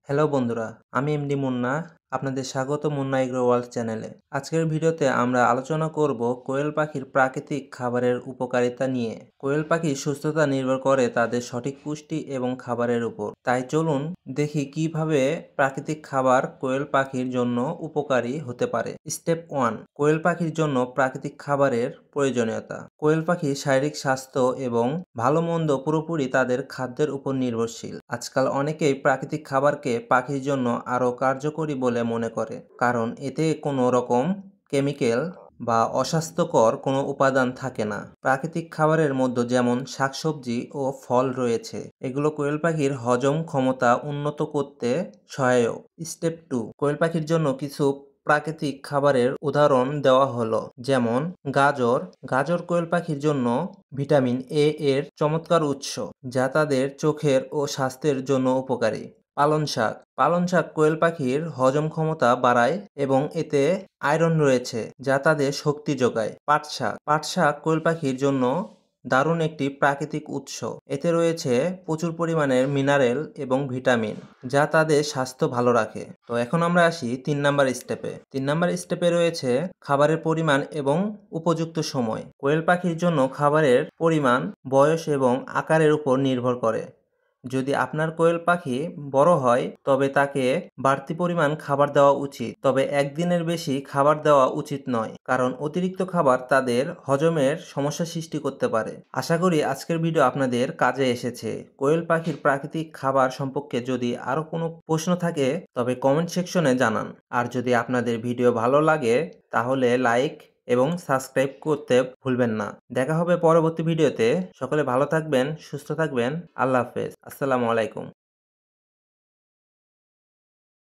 Hello বন্ধুরা, আমি MD Munna. আপনাদের স্বাগত মুন্না এগ্রো ওয়ার্ল্ড চ্যানেলে। আজকের ভিডিওতে আমরা আলোচনা করব কোয়েল পাখির প্রাকৃতিক খাবারের উপকারিতা নিয়ে। কোয়েল পাখির সুস্থতা নির্ভর করে তাদের সঠিক পুষ্টি এবং খাবারের উপর। তাই চলুন দেখি কিভাবে প্রাকৃতিক খাবার কোয়েল পাখির জন্য উপকারী হতে পারে। স্টেপ 1, কোয়েল পাখির জন্য প্রাকৃতিক খাবারের প্রয়োজনীয়তা। কোয়েল পাখির শারীরিক স্বাস্থ্য এবং ভালো মন্দ পুরোপুরি তাদের খাদ্যের উপর নির্ভরশীল। আজকাল অনেকেই প্রাকৃতিক খাবারকে পাখির জন্য আরও কার্যকরী বলে মনে করে, কারণ এতে কোনো রকম কেমিক্যাল বা অস্বাস্থ্যকর কোনো উপাদান থাকে না। প্রাকৃতিক খাবারের মধ্যে যেমন শাকসবজি ও ফল রয়েছে, এগুলো কোয়েল পাখির হজম ক্ষমতা উন্নত করতে সহায়ক। স্টেপ 2, কোয়েল পাখির জন্য কিছু প্রাকৃতিক খাবারের উদাহরণ দেওয়া হলো, যেমন গাজর। গাজর কোয়েল পাখির জন্য ভিটামিন এ এর চমৎকার উৎস, যা তাদের চোখের ও স্বাস্থ্যের জন্য উপকারী। পালং শাক। পালং শাক কোয়েল পাখির হজম ক্ষমতা বাড়ায় এবং এতে আয়রন রয়েছে, যা তাদের শক্তি যোগায়। পাট শাক। পাট শাক কোয়েল পাখির জন্য দারুণ একটি প্রাকৃতিক উৎস। এতে রয়েছে প্রচুর পরিমাণের মিনারেল এবং ভিটামিন, যা তাদের স্বাস্থ্য ভালো রাখে। তো এখন আমরা আসি 3 নাম্বার স্টেপে। 3 নাম্বার স্টেপে রয়েছে খাবারের পরিমাণ এবং উপযুক্ত সময়। কোয়েল পাখির জন্য খাবারের পরিমাণ বয়স এবং আকারের উপর নির্ভর করে। যদি আপনার কোয়েল পাখি বড় হয় তবে তাকে বাড়তি পরিমাণ খাবার দেওয়া উচিত, তবে একদিনের বেশি খাবার দেওয়া উচিত নয়, কারণ অতিরিক্ত খাবার তাদের হজমের সমস্যা সৃষ্টি করতে পারে। আশা করি আজকের ভিডিও আপনাদের কাজে এসেছে। কোয়েল পাখির প্রাকৃতিক খাবার সম্পর্কে যদি আরও কোনো প্রশ্ন থাকে তবে কমেন্ট সেকশনে জানান। আর যদি আপনাদের ভিডিও ভালো লাগে তাহলে লাইক এবং সাবস্ক্রাইব করতে ভুলবেন না। দেখা হবে পরবর্তী ভিডিওতে। সকলে ভালো থাকবেন, সুস্থ থাকবেন। আল্লাহ হাফেজ। আসসালামু আলাইকুম।